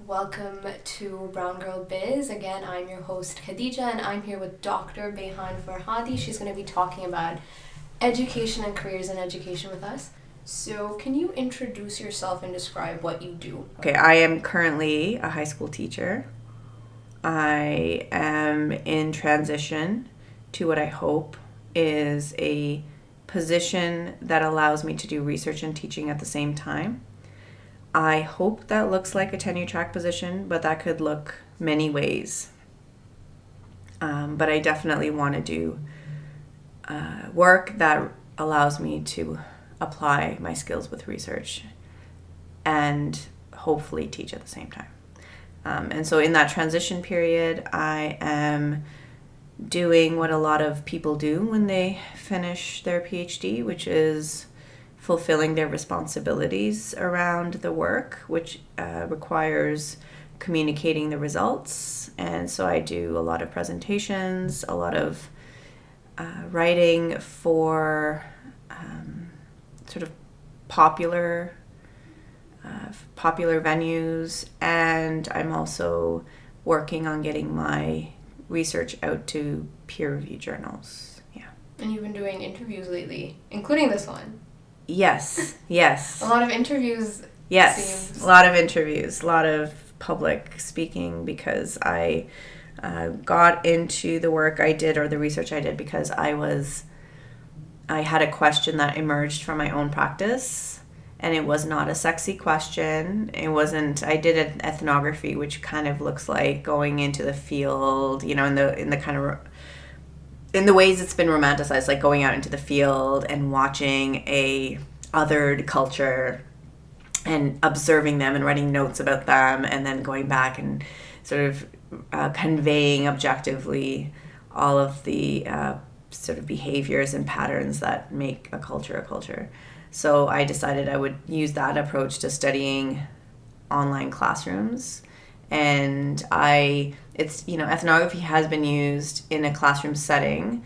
Welcome to Girl Biz. Again, I'm your host Khadija, and I'm here with Dr. Beyhan Farhadi. She's going to be talking about education and careers in education with us. So, can you introduce yourself and describe what you do? Okay, I am currently a high school teacher. I am in transition to what I hope is a position that allows me to do research and teaching at the same time. I hope that looks like a tenure track position, but that could look many ways. But I definitely want to do work that allows me to apply my skills with research and hopefully teach at the same time. And so in that transition period, I am doing what a lot of people do when they finish their PhD, which is fulfilling their responsibilities around the work, which requires communicating the results. And so I do a lot of presentations, a lot of writing for sort of popular venues, and I'm also working on getting my research out to peer-reviewed journals. Yeah. And you've been doing interviews lately, including this one. Yes. A lot of interviews. Yes, a lot of interviews, a lot of public speaking, because I got into the work I did, or the research I did, because I had a question that emerged from my own practice, and it was not a sexy question. It wasn't. I did an ethnography, which kind of looks like going into the field, in the kind of in the ways it's been romanticized, like going out into the field and watching a othered culture and observing them and writing notes about them, and then going back and sort of conveying objectively all of the sort of behaviors and patterns that make a culture a culture. So I decided I would use that approach to studying online classrooms. And ethnography has been used in a classroom setting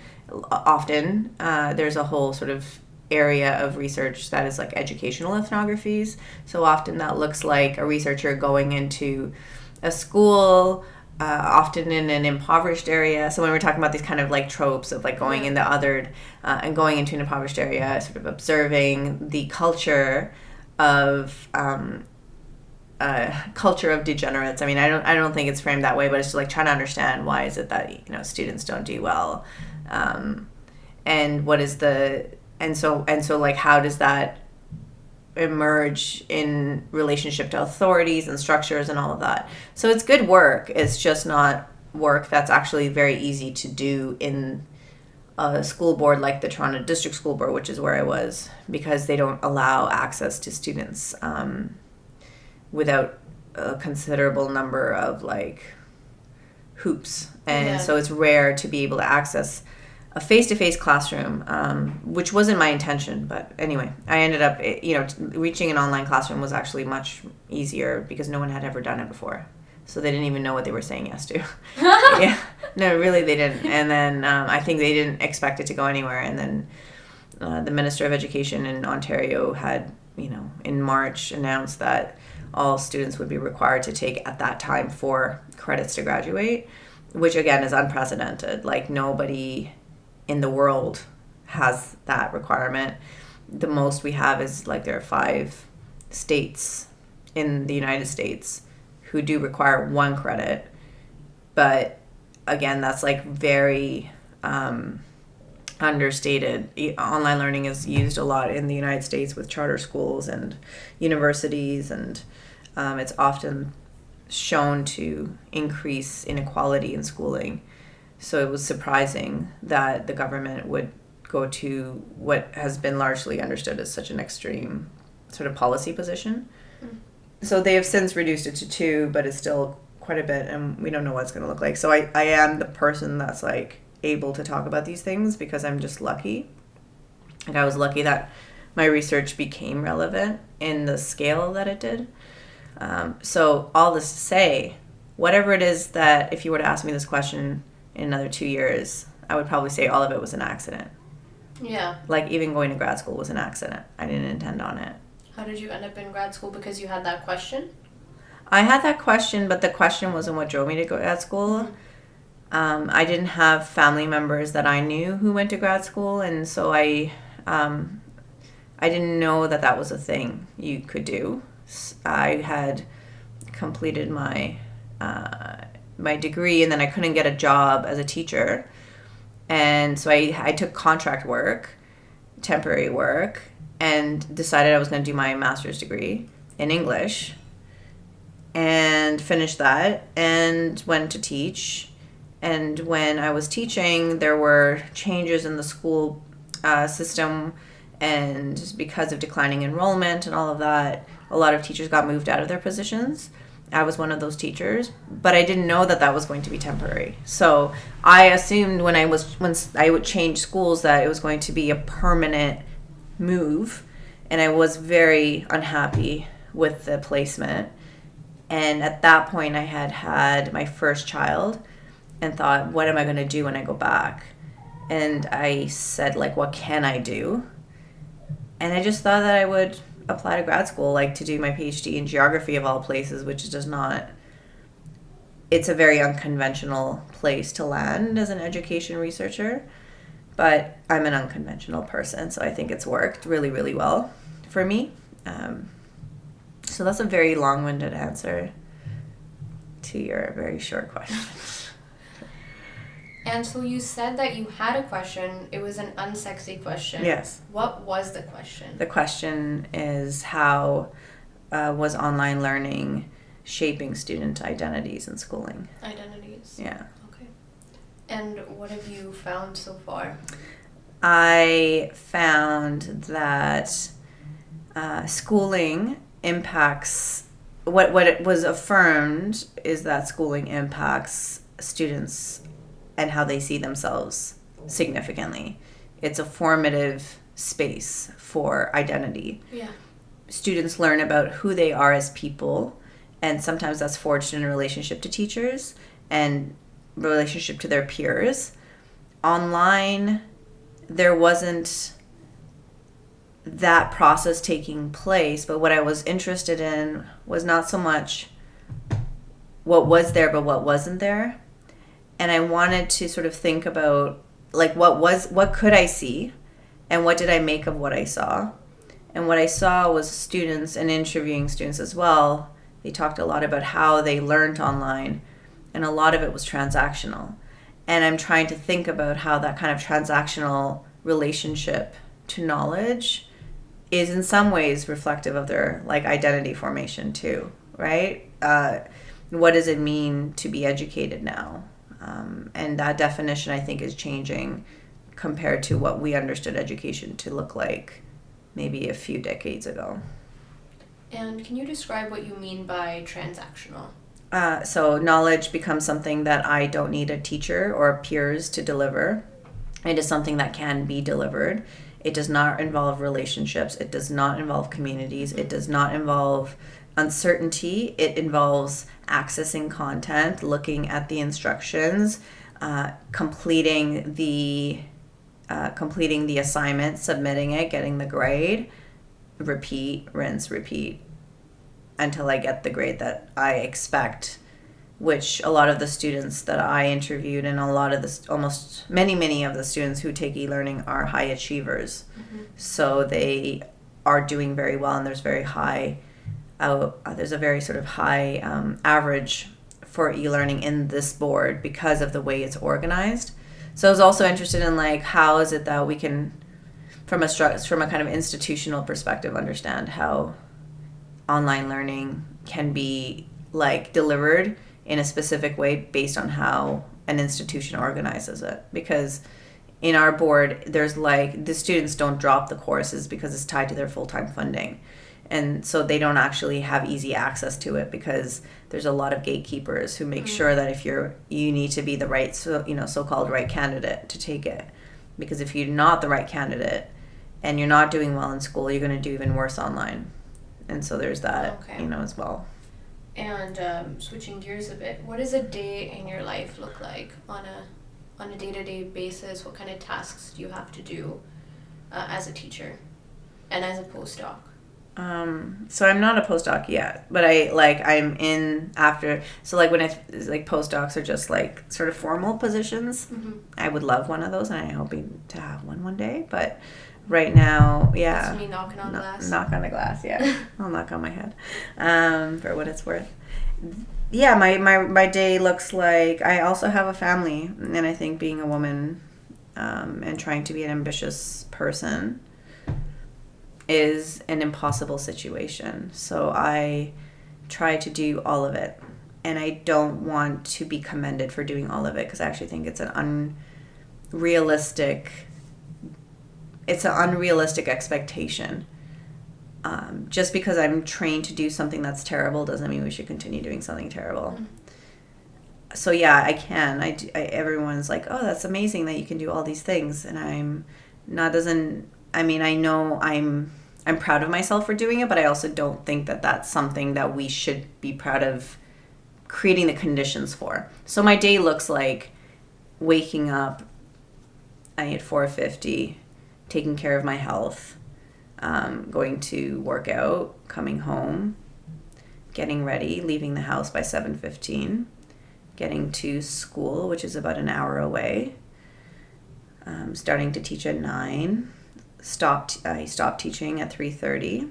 often. There's a whole sort of area of research that is like educational ethnographies. So often that looks like a researcher going into a school, often in an impoverished area. So when we're talking about these kind of like tropes of like going in the othered and going into an impoverished area, sort of observing the culture of culture of degenerates. I mean, I don't think it's framed that way, but it's just like trying to understand why is it that students don't do well, and what is and so like how does that emerge in relationship to authorities and structures and all of that. So it's good work. It's just not work that's actually very easy to do in a school board like the Toronto District School Board, which is where I was, because they don't allow access to students without a considerable number of like hoops. And so it's rare to be able to access a face-to-face classroom, which wasn't my intention. But anyway, I ended up, reaching an online classroom was actually much easier because no one had ever done it before. So they didn't even know what they were saying yes to. Yeah. No, really, they didn't. And then I think they didn't expect it to go anywhere. And then the Minister of Education in Ontario had, in March announced that all students would be required to take at that time 4 credits to graduate, which again is unprecedented. Like nobody in the world has that requirement. The most we have is like there are 5 states in the United States who do require 1 credit. But again, that's like very understated. Online learning is used a lot in the United States with charter schools and universities, and it's often shown to increase inequality in schooling. So it was surprising that the government would go to what has been largely understood as such an extreme sort of policy position. So they have since reduced it to 2, but it's still quite a bit, and we don't know what it's going to look like. So I am the person that's like able to talk about these things because I'm just lucky. Like I was lucky that my research became relevant in the scale that it did. So all this to say, whatever it is that if you were to ask me this question in another 2 years, I would probably say all of it was an accident. Yeah. Like even going to grad school was an accident. I didn't intend on it. How did you end up in grad school? Because you had that question? I had that question, but the question wasn't what drove me to go to grad school. I didn't have family members that I knew who went to grad school, and so I didn't know that that was a thing you could do. I had completed my my degree, and then I couldn't get a job as a teacher, and so I took contract work, temporary work, and decided I was going to do my master's degree in English, and finished that, and went to teach. And when I was teaching, there were changes in the school system, and because of declining enrollment and all of that, a lot of teachers got moved out of their positions. I was one of those teachers, but I didn't know that that was going to be temporary. So I assumed when I would change schools that it was going to be a permanent move, and I was very unhappy with the placement. And at that point, I had had my first child, and thought, what am I going to do when I go back? And I said, like, what can I do? And I just thought that I would apply to grad school, like to do my PhD in geography of all places, which does not, it's a very unconventional place to land as an education researcher. But I'm an unconventional person, so I think it's worked really, really well for me. So that's a very long-winded answer to your very short question. And so you said that you had a question. It was an unsexy question. Yes. What was the question? The question is, how was online learning shaping student identities in schooling? Identities. Yeah. Okay. And what have you found so far? I found that schooling impacts, what it was affirmed is that schooling impacts students and how they see themselves significantly. It's a formative space for identity. Yeah. Students learn about who they are as people, and sometimes that's forged in a relationship to teachers and relationship to their peers. Online, there wasn't that process taking place, but what I was interested in was not so much what was there, but what wasn't there. And I wanted to sort of think about, like, what could I see, and what did I make of what I saw? And what I saw was students, and interviewing students as well, they talked a lot about how they learned online, and a lot of it was transactional. And I'm trying to think about how that kind of transactional relationship to knowledge is in some ways reflective of their, like, identity formation too, right? What does it mean to be educated now? And that definition, I think, is changing compared to what we understood education to look like maybe a few decades ago. And can you describe what you mean by transactional? So knowledge becomes something that I don't need a teacher or peers to deliver. It is something that can be delivered. It does not involve relationships. It does not involve communities. It does not involve uncertainty. It involves accessing content, looking at the instructions, completing the assignment, submitting it, getting the grade, repeat, rinse, repeat until I get the grade that I expect, which a lot of the students that I interviewed and a lot of many of the students who take e-learning are high achievers. Mm-hmm. So they are doing very well, and there's a very sort of high average for e-learning in this board because of the way it's organized. So I was also interested in, like, how is it that we can, from a kind of institutional perspective, understand how online learning can be, like, delivered in a specific way based on how an institution organizes it. Because in our board, there's, like, the students don't drop the courses because it's tied to their full-time funding. And so they don't actually have easy access to it because there's a lot of gatekeepers who make sure that if you need to be the right, so-called right candidate to take it. Because if you're not the right candidate and you're not doing well in school, you're going to do even worse online. And so there's that, as well. And switching gears a bit, what does a day in your life look like on a day-to-day basis? What kind of tasks do you have to do as a teacher and as a postdoc? So I'm not a postdoc yet, but I'm in after. So like when postdocs are just like sort of formal positions, I would love one of those, and I'm hoping to have one day. But right now, yeah. That's me knocking on glass. Knock on the glass, yeah. I'll knock on my head, for what it's worth. Yeah, my day looks like I also have a family, and I think being a woman, and trying to be an ambitious person is an impossible situation. So I try to do all of it, and I don't want to be commended for doing all of it, because I actually think it's an unrealistic expectation. Just because I'm trained to do something that's terrible doesn't mean we should continue doing something terrible. So yeah, I can. Everyone's like, oh, that's amazing that you can do all these things, and I know I'm proud of myself for doing it, but I also don't think that that's something that we should be proud of creating the conditions for. So my day looks like waking up at 4:50, taking care of my health, going to work out, coming home, getting ready, leaving the house by 7:15, getting to school, which is about an hour away, starting to teach at 9. I stop teaching at 3:30.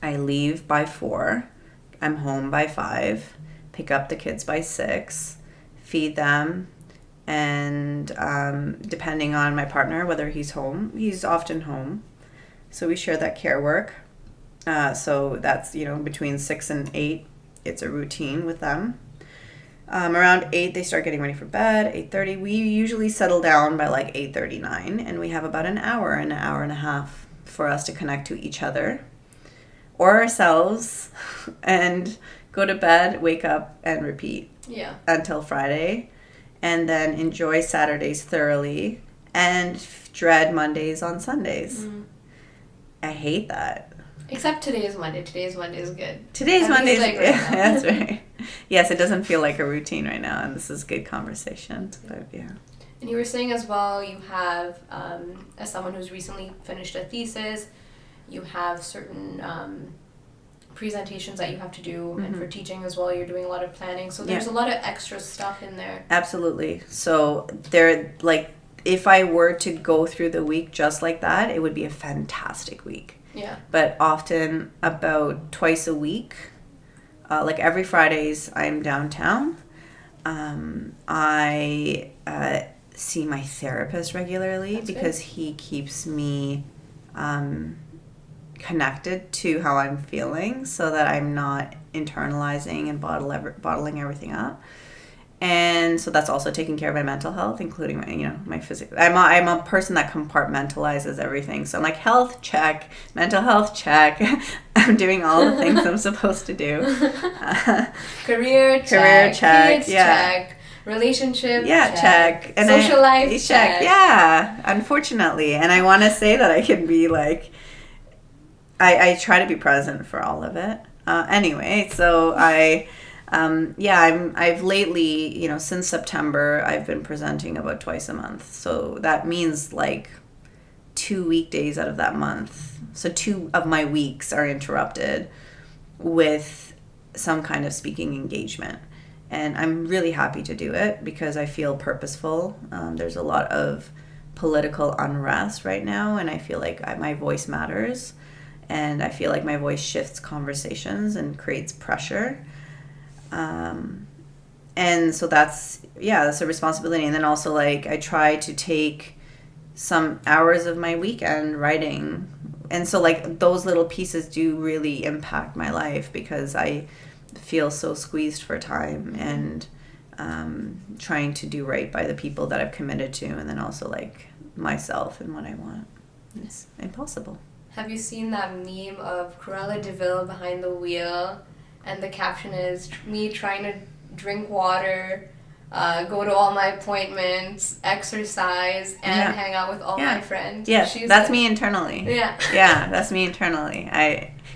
I leave by 4. I'm home by 5. Pick up the kids by 6. Feed them. And depending on my partner, whether he's home, he's often home. So we share that care work. So that's, between 6 and 8, it's a routine with them. Around 8, they start getting ready for bed. 8:30, we usually settle down by like 8:39, and we have about an hour and a half for us to connect to each other or ourselves and go to bed, wake up, and repeat until Friday, and then enjoy Saturdays thoroughly and dread Mondays on Sundays. I hate that. Except today is Monday. Today's Monday is good. Today's Monday is good. That's right. Yes, it doesn't feel like a routine right now, and this is good conversation. But yeah. And you were saying as well, you have, as someone who's recently finished a thesis, you have certain presentations that you have to do, and for teaching as well, you're doing a lot of planning. So there's a lot of extra stuff in there. Absolutely. So if I were to go through the week just like that, it would be a fantastic week. Yeah. But often about twice a week, like every Fridays, I'm downtown. I see my therapist regularly. That's because good. He keeps me connected to how I'm feeling, so that I'm not internalizing and bottling everything up. And so that's also taking care of my mental health, including my physical. I'm a person that compartmentalizes everything. So I'm like, health check, mental health check. I'm doing all the things I'm supposed to do. Career check. Kids check. Relationship check. And social life check. Yeah, unfortunately. And I want to say that I can be like, I try to be present for all of it. Anyway, so I've lately, since September, I've been presenting about twice a month. So that means like 2 weekdays out of that month. So 2 of my weeks are interrupted with some kind of speaking engagement. And I'm really happy to do it because I feel purposeful. There's a lot of political unrest right now, and I feel like my voice matters. And I feel like my voice shifts conversations and creates pressure. And so that's a responsibility. And then also I try to take some hours of my weekend writing. And so those little pieces do really impact my life because I feel so squeezed for time and trying to do right by the people that I've committed to, and then also myself and what I want. It's impossible. Have you seen that meme of Cruella de Vil behind the wheel? And the caption is, me trying to drink water, go to all my appointments, exercise, and hang out with all my friends. Yes, that's me internally. Yeah. Yeah, that's me internally.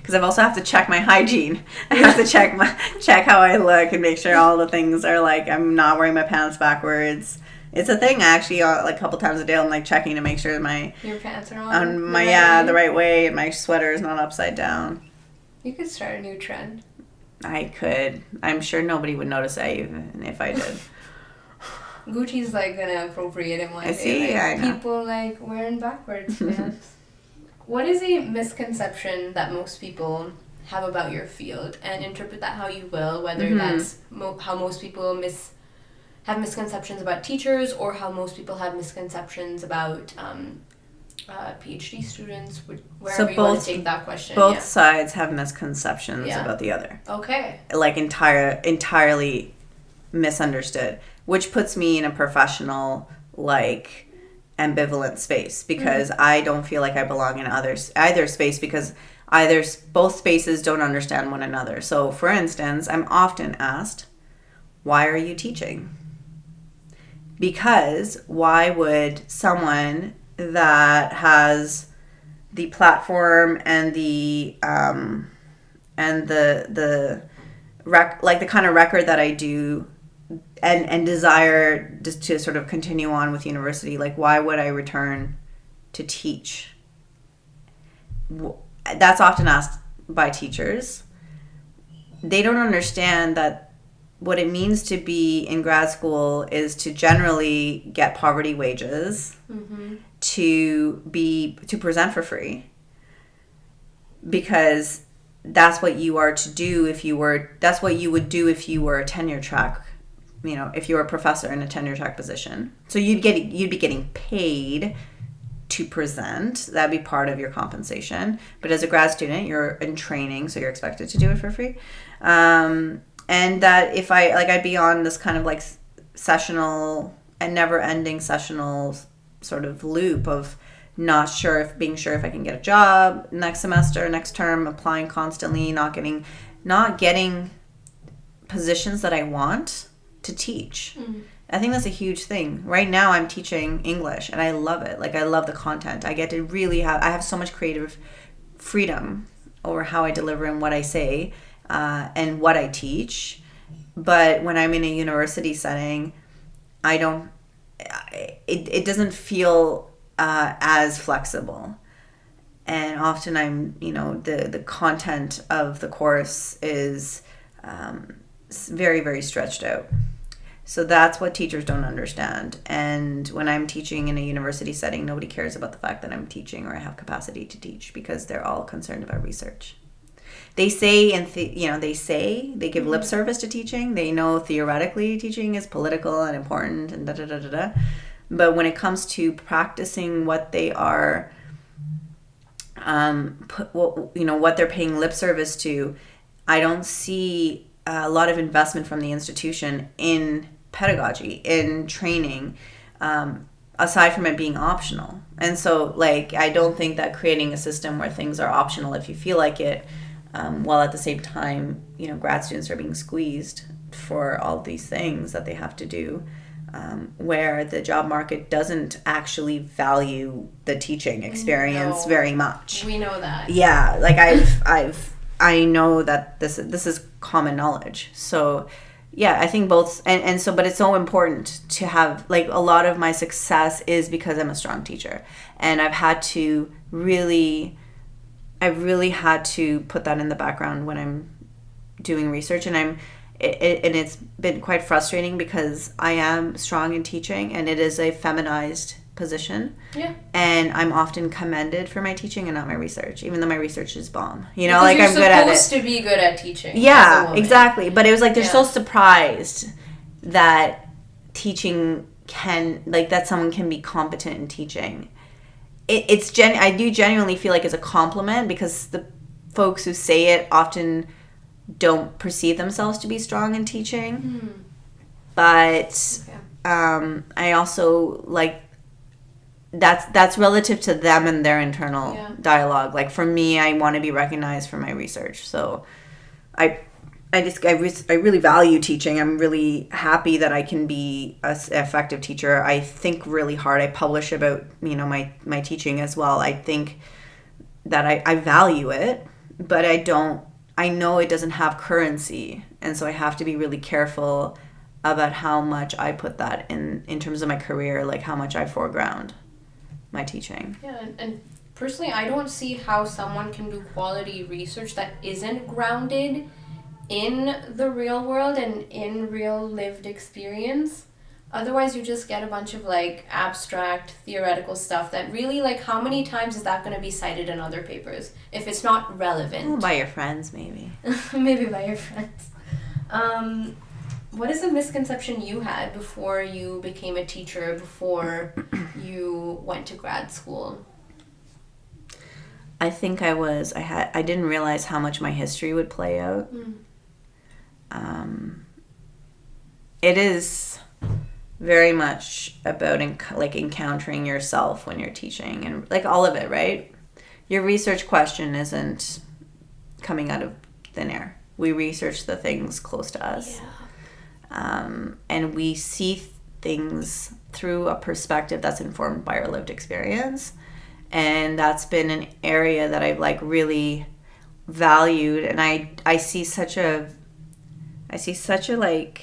Because I also have to check my hygiene. I have to check how I look and make sure all the things are I'm not wearing my pants backwards. It's a thing. Actually, like a couple times a day, I'm like checking to make sure your pants are on my right the right way, and my sweater is not upside down. You could start a new trend. I could. I'm sure nobody would notice that even if I did. Gucci's like gonna appropriate it one day. See, like, I know. people like wearing backwards pants. What is a misconception that most people have about your field, and interpret that how you will, whether that's how most people have misconceptions about teachers, or how most people have misconceptions about PhD students, wherever you want to take that question. Both sides have misconceptions about the other. Okay. Like entirely misunderstood, which puts me in a professional, like, ambivalent space, because I don't feel like I belong in either space, because both spaces don't understand one another. So, for instance, I'm often asked, why are you teaching? Because why would someone that has the platform and the kind of record that I do and desire just to sort of continue on with university, like, why would I return to teach? That's often asked by teachers. They don't understand that what it means to be in grad school is to generally get poverty wages, to present for free, because that's what you are to do that's what you would do if you were a tenure track, if you were a professor in a tenure track position. So you'd be getting paid to present. That'd be part of your compensation. But as a grad student, you're in training, so you're expected to do it for free. And that if I'd be on this kind of like sessional and never-ending sessional sort of loop of being sure if I can get a job next semester, next term, applying constantly, not getting positions that I want to teach. I think that's a huge thing. Right now I'm teaching English and I love it. Like, I love the content. I get to I have so much creative freedom over how I deliver and what I say, and what I teach. But when I'm in a university setting, it doesn't feel as flexible. And often I'm, the content of the course is very, very stretched out. So that's what teachers don't understand. And when I'm teaching in a university setting, nobody cares about the fact that I'm teaching or I have capacity to teach, because they're all concerned about research. They say, they give lip service to teaching. They know theoretically teaching is political and important and da-da-da-da-da. But when it comes to practicing what they are, what they're paying lip service to, I don't see a lot of investment from the institution in pedagogy, in training, aside from it being optional. And so, like, I don't think that creating a system where things are optional if you feel like it, while at the same time, grad students are being squeezed for all these things that they have to do, where the job market doesn't actually value the teaching experience very much. We know that. Yeah, like I know that this is common knowledge. So yeah, I think both, and so, but it's so important to have, like, a lot of my success is because I'm a strong teacher, and I've really had to put that in the background when I'm doing research, and it's been quite frustrating because I am strong in teaching and it is a feminized position. Yeah. And I'm often commended for my teaching and not my research, even though my research is bomb. Because like, I'm good at it. You're supposed to be good at teaching. Yeah, exactly. But it was like they're so surprised that teaching that someone can be competent in teaching. I do genuinely feel like it's a compliment, because the folks who say it often don't perceive themselves to be strong in teaching. But I also, like, that's relative to them and their internal dialogue. Like, for me, I want to be recognized for my research. So I really value teaching. I'm really happy that I can be an effective teacher. I think really hard. I publish about, my teaching as well. I think that I value it, but I know it doesn't have currency. And so I have to be really careful about how much I put that in terms of my career, like how much I foreground my teaching. Yeah, and personally, I don't see how someone can do quality research that isn't grounded in the real world and in real lived experience. Otherwise, you just get a bunch of like abstract theoretical stuff that really, like, how many times is that going to be cited in other papers if it's not relevant? Well, by your friends, maybe. Maybe by your friends. What is a misconception you had before you became a teacher, before you went to grad school? I think I didn't realize how much my history would play out. It is very much about encountering yourself when you're teaching, and like all of it, right? Your research question isn't coming out of thin air. We research the things close to us. Yeah. And we see things through a perspective that's informed by our lived experience. And that's been an area that I've like really valued. And I see such a like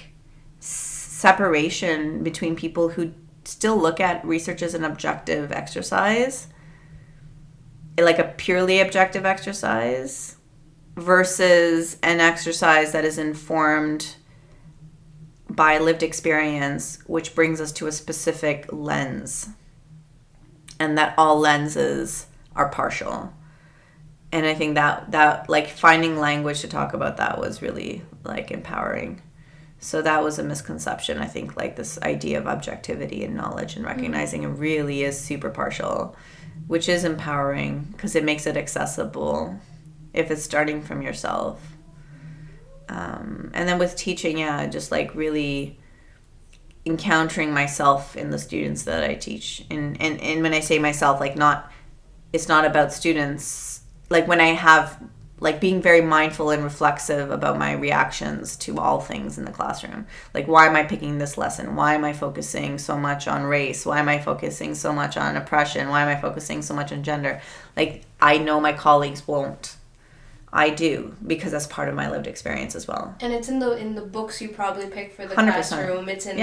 separation between people who still look at research as an objective exercise, like a purely objective exercise, versus an exercise that is informed by lived experience, which brings us to a specific lens, and that all lenses are partial. And I think that like finding language to talk about that was really like empowering. So that was a misconception. I think like this idea of objectivity and knowledge and recognizing it really is super partial, which is empowering because it makes it accessible if it's starting from yourself. And then with teaching, just like really encountering myself in the students that I teach. And when I say myself, like it's not about students. Like when I have, like being very mindful and reflexive about my reactions to all things in the classroom. Like, why am I picking this lesson? Why am I focusing so much on race? Why am I focusing so much on oppression? Why am I focusing so much on gender? Like, I know my colleagues won't. I do, because that's part of my lived experience as well. And it's in the books you probably pick for the 100%. classroom. It's in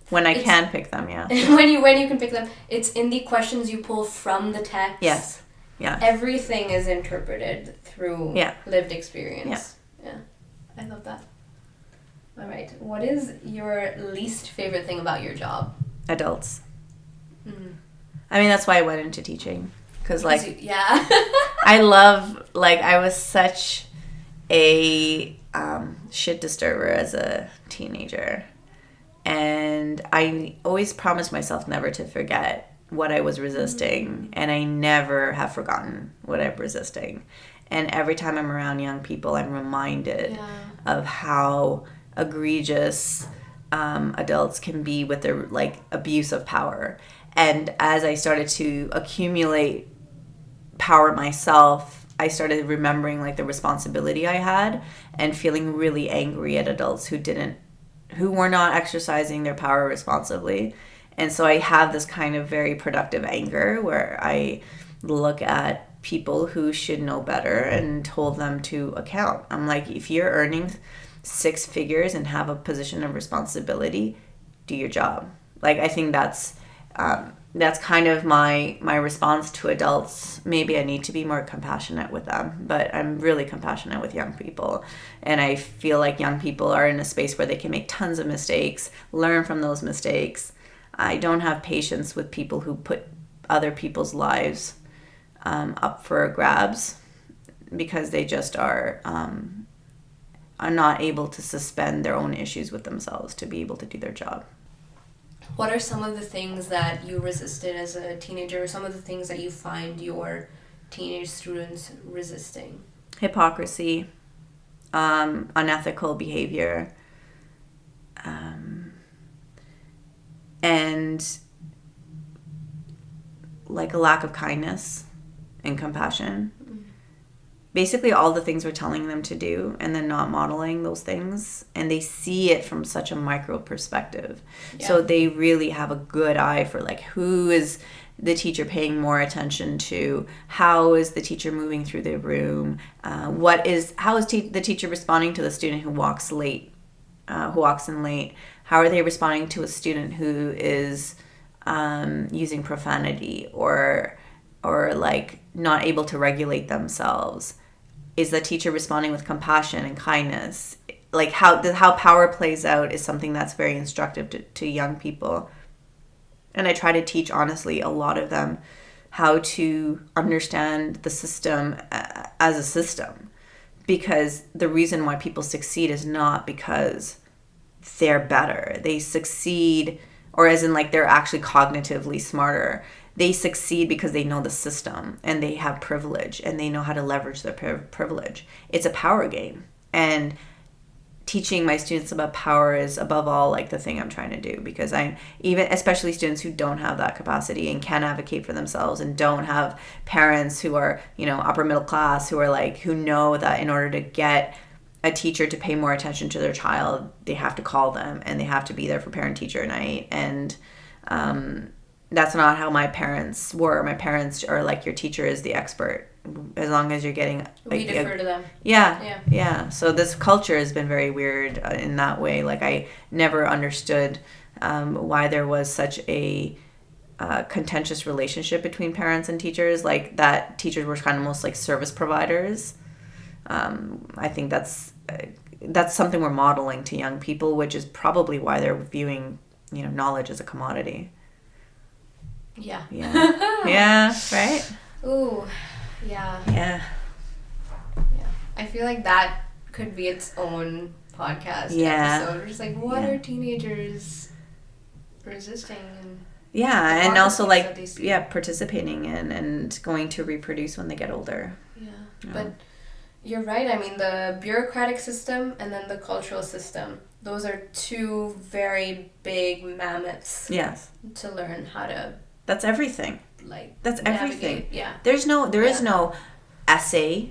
when I can pick them, yeah. when you can pick them. It's in the questions you pull from the text. Yes. Yeah. Everything is interpreted through lived experience. Yeah. I love that. All right. What is your least favorite thing about your job? Adults. Mm-hmm. I mean, that's why I went into teaching. Because, like, I love, like, I was such a shit disturber as a teenager. And I always promised myself never to forget what I was resisting. And I never have forgotten what I'm resisting. And every time I'm around young people, I'm reminded of how egregious adults can be with their, like, abuse of power. And as I started to accumulate power myself, I started remembering like the responsibility I had and feeling really angry at adults who were not exercising their power responsibly. And so I have this kind of very productive anger where I look at people who should know better and hold them to account. I'm like, if you're earning 6 figures and have a position of responsibility, do your job. Like, I think that's kind of my response to adults. Maybe I need to be more compassionate with them, but I'm really compassionate with young people. And I feel like young people are in a space where they can make tons of mistakes, learn from those mistakes. I don't have patience with people who put other people's lives up for grabs because they just are not able to suspend their own issues with themselves to be able to do their job. What are some of the things that you resisted as a teenager, or some of the things that you find your teenage students resisting? Hypocrisy, unethical behavior, and like a lack of kindness and compassion. Basically all the things we're telling them to do and then not modeling those things, and they see it from such a micro perspective. So they really have a good eye for like, who is the teacher paying more attention to? How is the teacher moving through the room? How is the teacher responding to the student who walks late who walks in late, how are they responding to a student who is using profanity or like not able to regulate themselves? Is the teacher responding with compassion and kindness? Like how power plays out is something that's very instructive to young people. And I try to teach, honestly, a lot of them how to understand the system as a system. Because the reason why people succeed is not because they're better. They succeed, or as in like they're actually cognitively smarter. They succeed because they know the system and they have privilege and they know how to leverage their privilege. It's a power game. And teaching my students about power is above all like the thing I'm trying to do, because I'm even, especially students who don't have that capacity and can advocate for themselves and don't have parents who are, upper middle class, who are like, who know that in order to get a teacher to pay more attention to their child, they have to call them and they have to be there for parent teacher night. And that's not how my parents were. My parents are like, your teacher is the expert. As long as you're getting... We defer to them. Yeah. So this culture has been very weird in that way. Like, I never understood why there was such a contentious relationship between parents and teachers. Like, that teachers were kind of almost like service providers. I think that's something we're modeling to young people, which is probably why they're viewing, knowledge as a commodity. Yeah. Yeah, right? Ooh, yeah. Yeah. I feel like that could be its own podcast episode. Just like, what are teenagers resisting? And also like, participating in and going to reproduce when they get older. Yeah. But you're right. I mean, the bureaucratic system and then the cultural system, those are two very big mammoths. Yes. To learn how to... That's everything. That's everything. Navigate. Yeah. There is no essay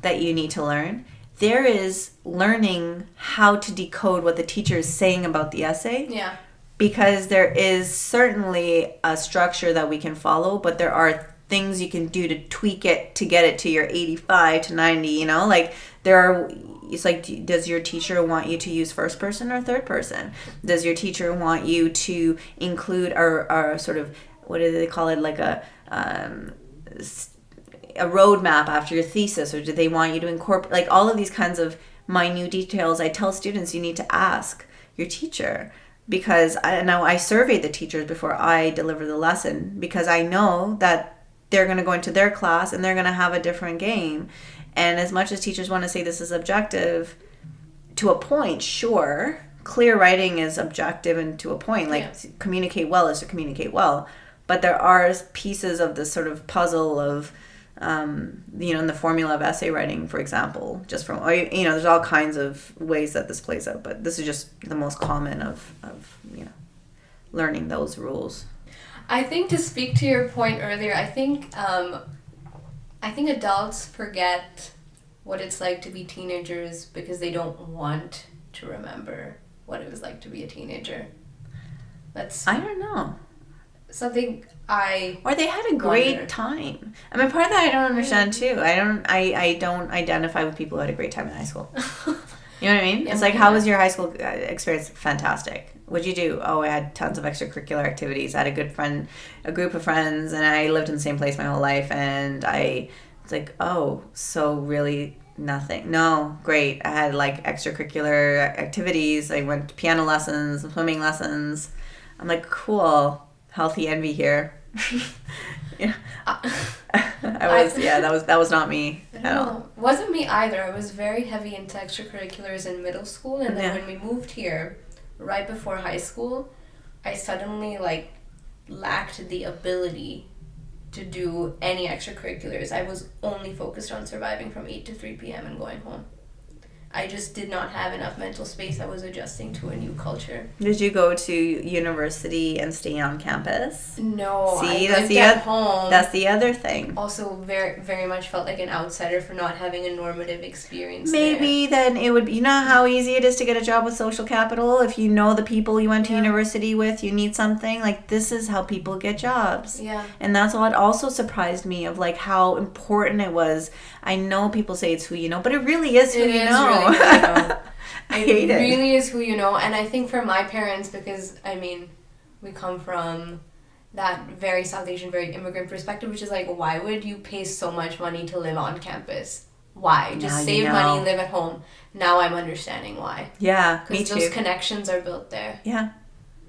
that you need to learn. There is learning how to decode what the teacher is saying about the essay. Yeah. Because there is certainly a structure that we can follow, but there are things you can do to tweak it to get it to your 85 to 90, like it's like, does your teacher want you to use first person or third person? Does your teacher want you to include our sort of, what do they call it, like a roadmap after your thesis, or do they want you to incorporate, like, all of these kinds of minute details? I tell students, you need to ask your teacher, because I survey the teachers before I deliver the lesson, because I know that they're going to go into their class and they're going to have a different game. And as much as teachers want to say this is objective, to a point, sure, clear writing is objective, and to a point, like, communicate well is to communicate well. But there are pieces of this sort of puzzle of, in the formula of essay writing, for example, just from, there's all kinds of ways that this plays out, but this is just the most common of learning those rules. I think, to speak to your point earlier, I think adults forget what it's like to be teenagers because they don't want to remember what it was like to be a teenager. I don't know. Something or they had a great time. I mean, part of that I don't understand too. I don't identify with people who had a great time in high school. You know what I mean? It's like, how was your high school experience? Fantastic. What'd you do? Oh, I had tons of extracurricular activities. I had a group of friends, and I lived in the same place my whole life. And it's like, oh, so really nothing. No, great. I had like extracurricular activities. I went to piano lessons, swimming lessons. I'm like, cool. Healthy envy here. Yeah. That was not me at all. Wasn't me either. I was very heavy into extracurriculars in middle school, and then when we moved here, right before high school, I suddenly lacked the ability to do any extracurriculars. I was only focused on surviving from 8 to 3 p.m. and going home. I just did not have enough mental space. I was adjusting to a new culture. Did you go to university and stay on campus? No, See, I lived at home. That's the other thing. Also, very, very much felt like an outsider for not having a normative experience. Maybe then it would. You know how easy it is to get a job with social capital if you know the people you went to university with. You need something this is how people get jobs. Yeah, and that's what also surprised me of how important it was. I know people say it's who you know, but it really is who you know. Really I hate it. It really is who you know. And I think for my parents, because, I mean, we come from that very South Asian, very immigrant perspective, which is like, why would you pay so much money to live on campus? Why? Just now save money, live at home. Now I'm understanding why. Yeah, me Because too. those connections are built there. Yeah.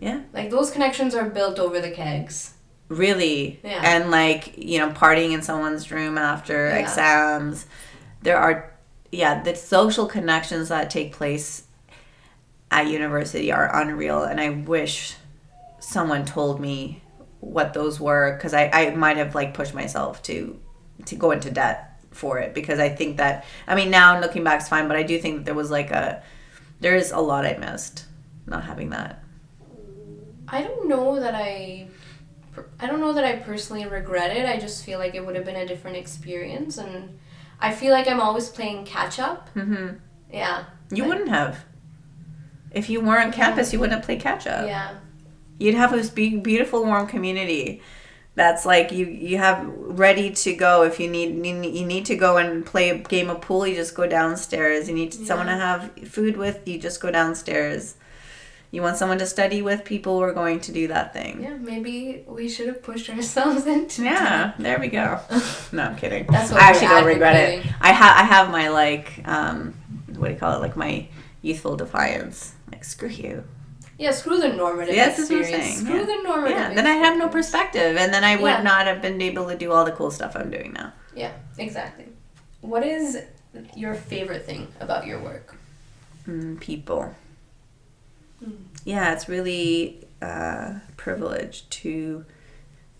Yeah. Like, those connections are built over the kegs. Really. Yeah. And like, partying in someone's room after exams. There are, the social connections that take place at university are unreal. And I wish someone told me what those were, because I might have like pushed myself to go into debt for it, because I think that, I mean, now looking back it's fine, but I do think that there was there's a lot I missed not having that. I don't know that I personally regret it. I just feel like it would have been a different experience, and I feel like I'm always playing catch up. Mm-hmm. Yeah. You wouldn't have. If you weren't on campus, you wouldn't have played catch up. Yeah. You'd have this big, beautiful, warm community that's like you have ready to go. If you need to go and play a game of pool, you just go downstairs. You need someone to have food with, you just go downstairs. You want someone to study with, people who are going to do that thing. Yeah, maybe we should have pushed ourselves into Yeah, there we go. No, I'm kidding. That's what I actually don't regret it. advocating. I have my what do you call it? Like my youthful defiance. Like, screw you. Yeah, screw the normative Yes, experience. that's what I'm saying. Screw the normative Yeah, then I have no experience. perspective, and then I would not have been able to do all the cool stuff I'm doing now. Yeah, exactly. What is your favorite thing about your work? People. Yeah, it's really privileged to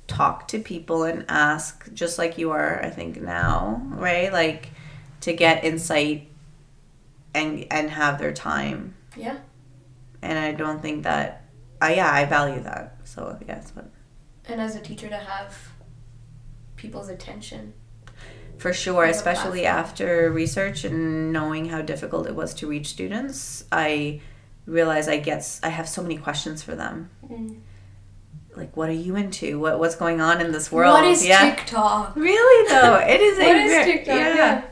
talk to people and ask, just like you are, I think, now, right? Like, to get insight and have their time. Yeah. And I don't think that, I value that. So, yes. But And as a teacher, to have people's attention. for sure, On a especially platform. after research and knowing how difficult it was to reach students, I realize I have so many questions for them. Like, what are you into? What's going on in this world? What is TikTok? Really, though? It is What is TikTok? Yeah.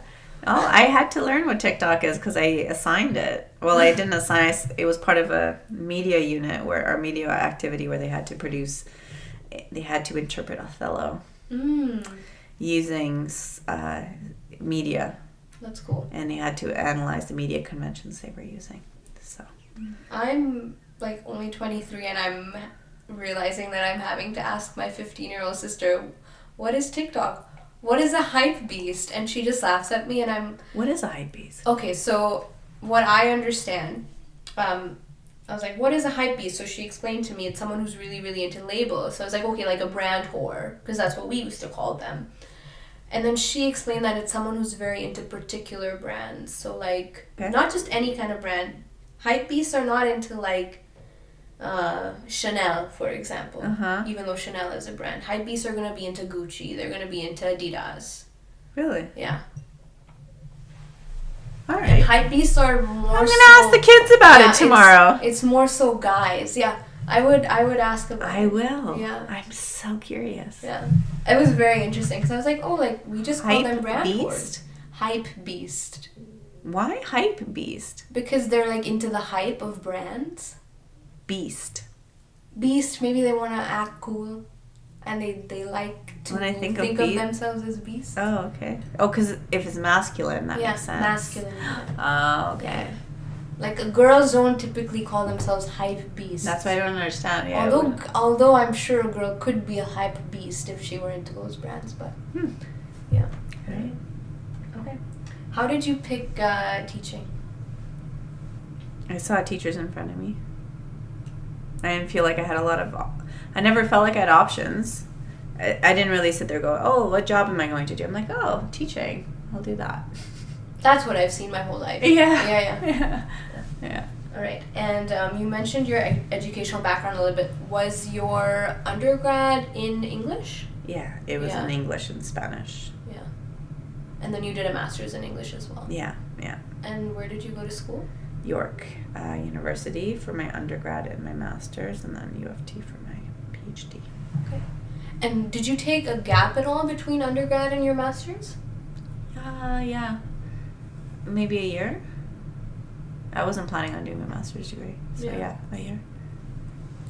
Oh, I had to learn what TikTok is because I assigned it. Well, I didn't assign. It was part of a media unit, where our media activity, where they had to interpret Othello using media. That's cool. And they had to analyze the media conventions they were using. So I'm like only 23, and I'm realizing that I'm having to ask my 15-year-old sister, what is TikTok? What is a hype beast? And she just laughs at me, and I'm... What is a hype beast? Okay, so what I understand, I was like, what is a hype beast? So she explained to me it's someone who's really, really into labels. So I was like, okay, like a brand whore, because that's what we used to call them. And then she explained that it's someone who's very into particular brands. So like, not just any kind of brand. Hype beasts are not into like Chanel, for example, even though Chanel is a brand. Hype beasts are going to be into Gucci. They're going to be into Adidas. Really? Yeah. All right. And hype beasts are more I'm going to ask the kids about it tomorrow. It's more so guys. Yeah. I would ask about I will. Yeah. I'm so curious. Yeah. It was very interesting because I was like, oh, like we just call them brand beast? whores. Hype beast. Why hype beast? Because they're like into the hype of brands. Beast. Beast, maybe they want to act cool, and they like to When I think of of themselves as beasts. Oh, okay. Oh, because if it's masculine, that makes sense. Masculine. Oh, okay. Yeah. Like girls don't typically call themselves hype beasts. That's what I don't understand. Yeah. Although I'm sure a girl could be a hype beast if she were into those brands, but yeah. Right. Okay. How did you pick teaching? I saw teachers in front of me. I didn't feel like I had I never felt like I had options. I didn't really sit there and go, oh, what job am I going to do? I'm like, oh, teaching. I'll do that. That's what I've seen my whole life. Yeah. All right. And you mentioned your educational background a little bit. Was your undergrad in English? Yeah, it was in English and Spanish. Yeah. And then you did a master's in English as well. Yeah. And where did you go to school? York University for my undergrad and my master's, and then U of T for my PhD. Okay. And did you take a gap at all between undergrad and your master's? Yeah. Maybe a year. I wasn't planning on doing my master's degree. So yeah, a year.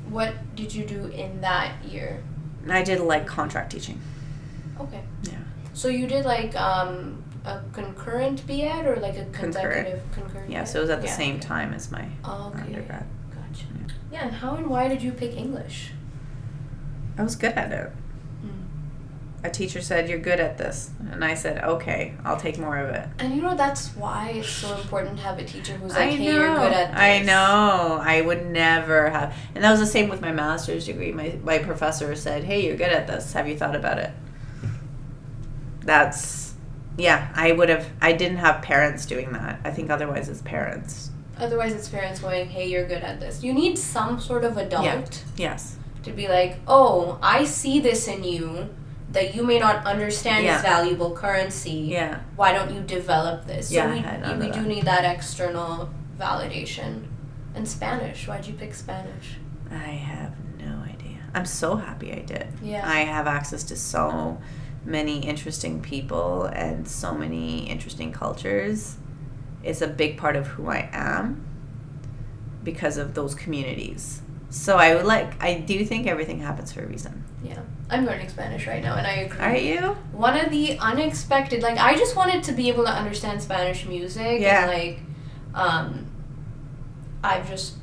What did you do in that year? I did like contract teaching. Okay. Yeah. So you did like a concurrent BEd or like a consecutive concurrent? Yeah, so it was at the same time as my undergrad. Gotcha. Yeah, and how and why did you pick English? I was good at it. A teacher said, "You're good at this." And I said, "Okay, I'll take more of it." And that's why it's so important to have a teacher who's like, "Hey, you're good at this." I know. I would never have. And that was the same with my master's degree. My professor said, "Hey, you're good at this. Have you thought about it?" I didn't have parents doing that. I think otherwise it's parents. Otherwise it's parents going, "Hey, you're good at this." You need some sort of adult. Yeah. Yes. To be like, "Oh, I see this in you that you may not understand is valuable currency. Yeah. Why don't you develop this?" So we do need that external validation. And Spanish. Why'd you pick Spanish? I have no idea. I'm so happy I did. Yeah. I have access to so many interesting people and so many interesting cultures. It's a big part of who I am because of those communities. So I do think everything happens for a reason. Yeah. I'm learning Spanish right now, and I agree. Are you? One of the unexpected, I just wanted to be able to understand Spanish music. Yeah. And, I've just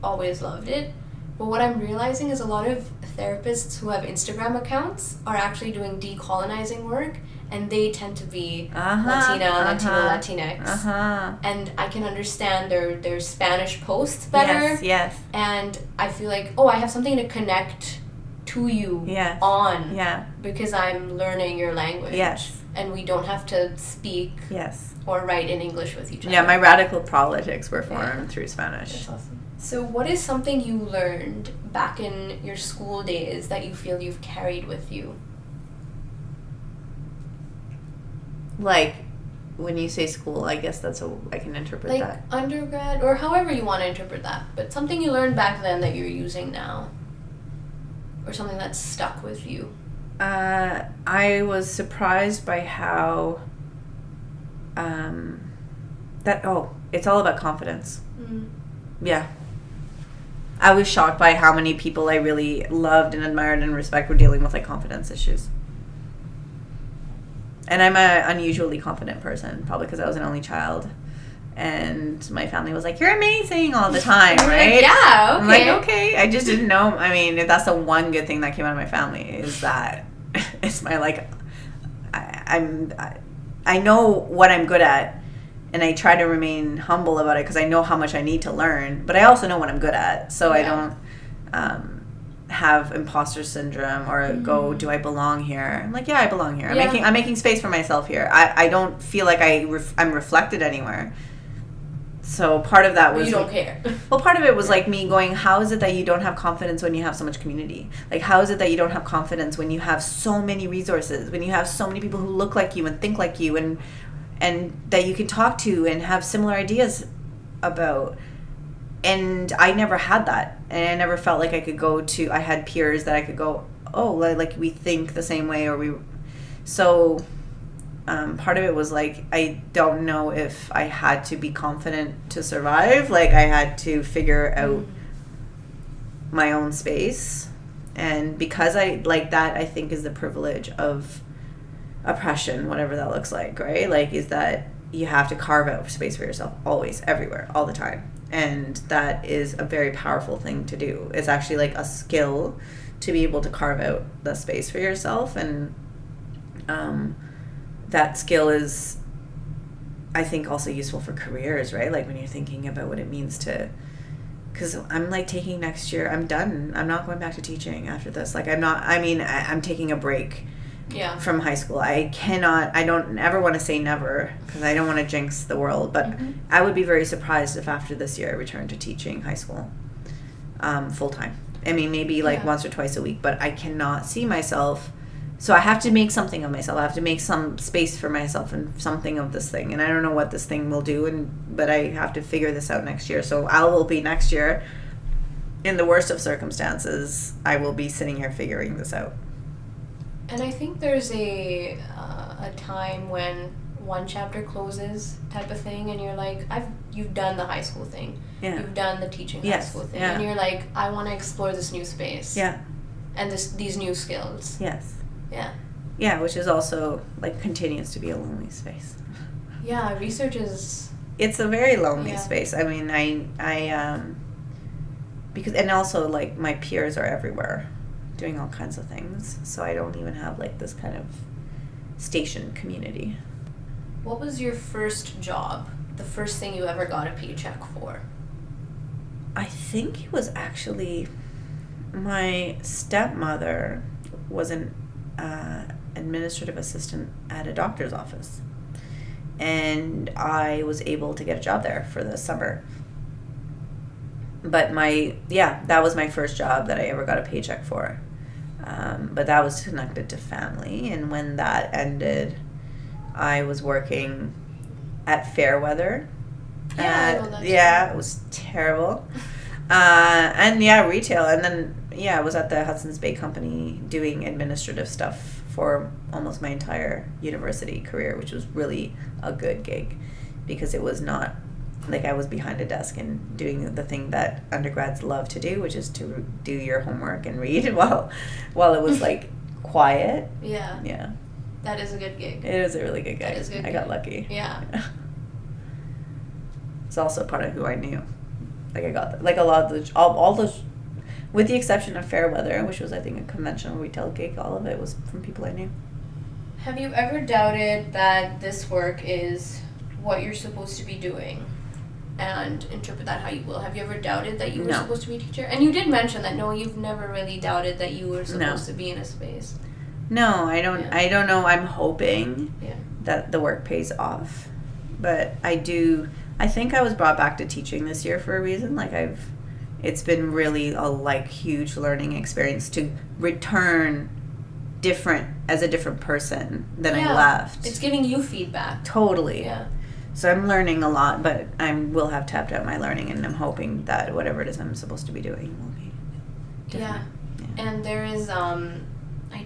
always loved it. But what I'm realizing is a lot of therapists who have Instagram accounts are actually doing decolonizing work, and they tend to be Latino, Latinx. And I can understand their Spanish posts better. Yes. And I feel like, I have something to connect to you on. Yeah. Because I'm learning your language. Yes. And we don't have to speak or write in English with each other. Yeah, my radical politics were formed through Spanish. That's awesome. So what is something you learned back in your school days that you feel you've carried with you? Like, when you say school, I guess I can interpret that. Like undergrad, or however you want to interpret that. But something you learned back then that you're using now. Or something that's stuck with you. I was surprised by how it's all about confidence. Yeah. I was shocked by how many people I really loved and admired and respect were dealing with confidence issues. And I'm an unusually confident person, probably because I was an only child. And my family was like, "You're amazing," all the time, right? Like, yeah, okay. I'm like, okay. I just didn't know. I mean, that's the one good thing that came out of my family is that it's my, I know what I'm good at, and I try to remain humble about it because I know how much I need to learn, but I also know what I'm good at, so I don't have imposter syndrome or go, "Do I belong here?" I'm like, yeah, I belong here. I'm making space for myself here. I don't feel like I'm reflected anywhere. So part of that was... You don't care. Well, part of it was me going, how is it that you don't have confidence when you have so much community? How is it that you don't have confidence when you have so many resources, when you have so many people who look like you and think like you and that you can talk to and have similar ideas about? And I never had that. And I never felt like I could go to... I had peers that I could go, we think the same way or we... So... part of it was I don't know if I had to be confident to survive. I had to figure out my own space. And because that I think is the privilege of oppression, whatever that looks like, right? Is that you have to carve out space for yourself always, everywhere, all the time. And that is a very powerful thing to do. It's actually a skill to be able to carve out the space for yourself. And that skill is, I think, also useful for careers, right? When you're thinking about what it means to... Because I'm, taking next year, I'm done. I'm not going back to teaching after this. I'm taking a break from high school. I don't ever want to say never, because I don't want to jinx the world, but I would be very surprised if after this year I return to teaching high school full-time. I mean, maybe, once or twice a week, but I cannot see myself... So I have to make something of myself. I have to make some space for myself and something of this thing. And I don't know what this thing will do, but I have to figure this out next year. So I will be next year, in the worst of circumstances, I will be sitting here figuring this out. And I think there's a time when one chapter closes type of thing, and you're like, you've done the high school thing. Yeah. You've done the teaching high Yes. school thing. Yeah. And you're like, I want to explore this new space. Yeah. And these new skills. Yes. Yeah. Yeah, which is also, like, continues to be a lonely space. Yeah, research is... It's a very lonely Yeah. space. I mean, I because, and also, like, my peers are everywhere doing all kinds of things, so I don't even have, like, this kind of station community. What was your first job? The first thing you ever got a paycheck for? I think it was actually my stepmother was an administrative assistant at a doctor's office, and I was able to get a job there for the summer. But that was my first job that I ever got a paycheck for. But that was connected to family, and when that ended, I was working at Fairweather. Yeah, I know that yeah, too. it was terrible. And yeah, retail, and then I was at the Hudson's Bay Company doing administrative stuff for almost my entire university career, which was really a good gig because it was not like I was behind a desk and doing the thing that undergrads love to do, which is to do your homework and read while it was like quiet. Yeah. Yeah. That is a good gig. It was a really good gig. That is a good I got gig. lucky. Yeah. It's also part of who I knew. Like I got like a lot of all those, with the exception of Fairweather, which was I think a conventional retail gig. All of it was from people I knew. Have you ever doubted that this work is what you're supposed to be doing? And interpret that how you will. Have you ever doubted that you were supposed to be a teacher? And you did mention that no, you've never really doubted that you were supposed to be in a space. No, I don't. Yeah. I don't know. I'm hoping Yeah. that the work pays off, but I do. I think I was brought back to teaching this year for a reason. Like it's been really a huge learning experience to return as a different person than I left. It's giving you feedback. Totally. Yeah. So I'm learning a lot, but I will have tapped out my learning, and I'm hoping that whatever it is I'm supposed to be doing will be different. Yeah. And there is, I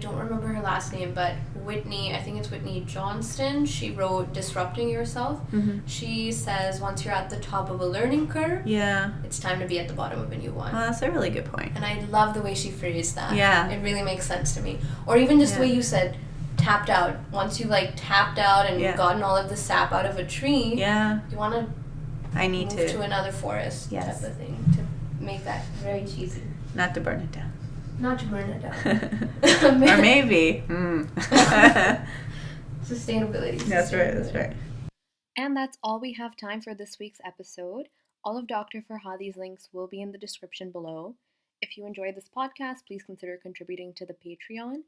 don't remember her last name, but Whitney, I think it's Whitney Johnston, she wrote Disrupting Yourself. Mm-hmm. She says once you're at the top of a learning curve, it's time to be at the bottom of a new one. Well, that's a really good point. And I love the way she phrased that. Yeah. It really makes sense to me. Or even just the way you said, tapped out. Once you've tapped out and gotten all of the sap out of a tree, you want to move to another forest type of thing to make that very cheesy. Not to burn it down. Not to burn it down. Or maybe. Sustainability. That's right. And that's all we have time for this week's episode. All of Dr. Farhadi's links will be in the description below. If you enjoyed this podcast, please consider contributing to the Patreon.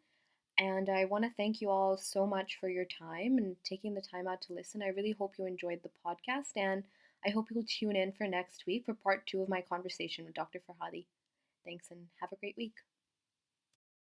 And I want to thank you all so much for your time and taking the time out to listen. I really hope you enjoyed the podcast, and I hope you'll tune in for next week for part 2 of my conversation with Dr. Farhadi. Thanks, and have a great week.